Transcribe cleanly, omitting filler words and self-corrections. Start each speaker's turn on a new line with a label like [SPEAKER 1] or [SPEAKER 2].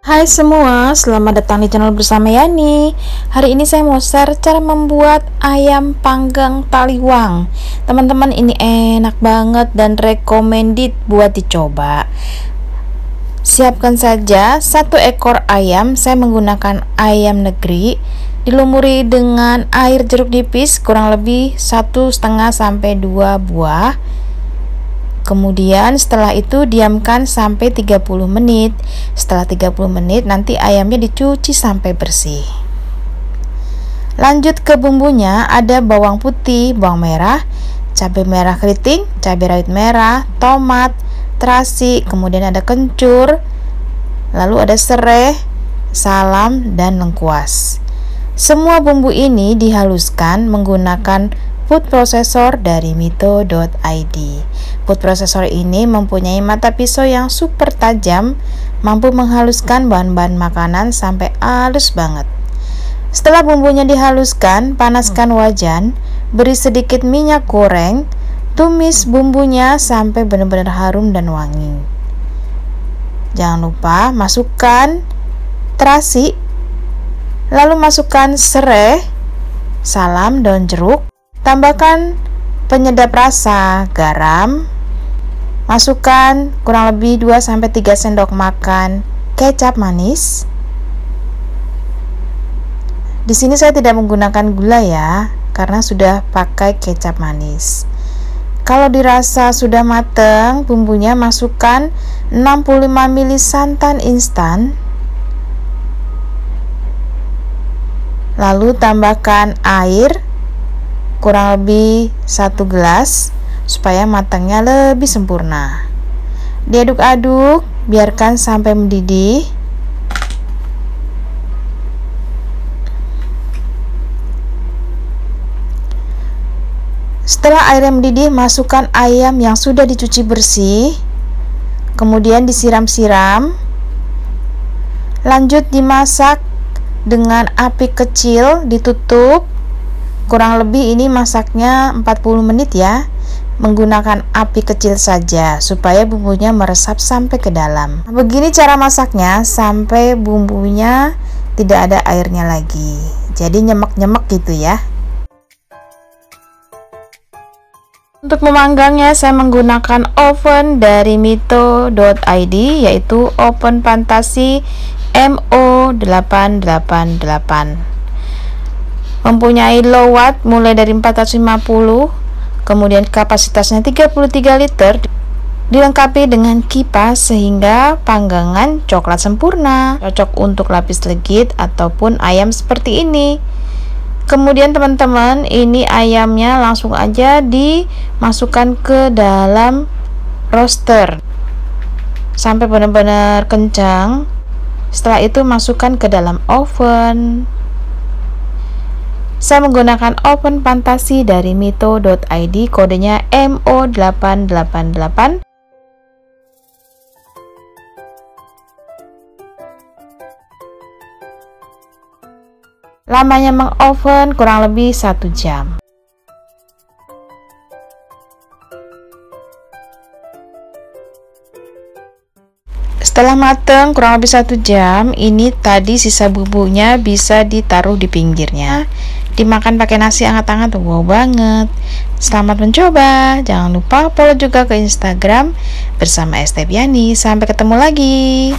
[SPEAKER 1] Hai semua, selamat datang di channel bersama Yani. Hari ini saya mau share cara membuat ayam panggang taliwang. Teman-teman, ini enak banget dan recommended buat dicoba. Siapkan saja 1 ekor ayam. Saya menggunakan ayam negeri, dilumuri dengan air jeruk nipis kurang lebih 1,5 sampai 2 buah. Kemudian setelah itu diamkan sampai 30 menit. Setelah 30 menit nanti ayamnya dicuci sampai bersih. Lanjut ke bumbunya, ada bawang putih, bawang merah, cabai merah keriting, cabai rawit merah, tomat, terasi, kemudian ada kencur, lalu ada serai, salam, dan lengkuas. Semua bumbu ini dihaluskan menggunakan food processor dari mito.id. Food processor ini mempunyai mata pisau yang super tajam, mampu menghaluskan bahan-bahan makanan sampai halus banget. Setelah bumbunya dihaluskan, panaskan wajan, beri sedikit minyak goreng, tumis bumbunya sampai benar-benar harum dan wangi. Jangan lupa masukkan terasi, lalu masukkan serai, salam, daun jeruk. Tambahkan penyedap rasa, garam, masukkan kurang lebih 2-3 sendok makan kecap manis. Di sini saya tidak menggunakan gula ya, karena sudah pakai kecap manis. Kalau dirasa sudah matang bumbunya, masukkan 65 ml santan instan. Lalu tambahkan air kurang lebih 1 gelas supaya matangnya lebih sempurna. Diaduk-aduk, biarkan sampai mendidih. Setelah airnya mendidih, masukkan ayam yang sudah dicuci bersih, kemudian disiram-siram. Lanjut dimasak dengan api kecil, ditutup. Kurang lebih ini masaknya 40 menit ya, menggunakan api kecil saja supaya bumbunya meresap sampai ke dalam. Begini cara masaknya sampai bumbunya tidak ada airnya lagi, jadi nyemek-nyemek gitu ya. Untuk memanggangnya saya menggunakan oven dari mito.id, yaitu oven Fantasi MO888. Mempunyai low watt mulai dari 450, kemudian kapasitasnya 33 liter, dilengkapi dengan kipas sehingga panggangan coklat sempurna, cocok untuk lapis legit ataupun ayam seperti ini. Kemudian teman-teman, ini ayamnya langsung aja dimasukkan ke dalam roaster sampai benar-benar kencang. Setelah itu masukkan ke dalam oven. Saya menggunakan oven Fantasi dari mito.id, kodenya MO888. Lamanya mengoven kurang lebih 1 jam. Setelah matang kurang lebih 1 jam, ini tadi sisa bumbunya bisa ditaruh di pinggirnya, dimakan pakai nasi hangat-hangat. Wow banget. Selamat mencoba. Jangan lupa follow juga ke Instagram bersama Yani. Sampai ketemu lagi.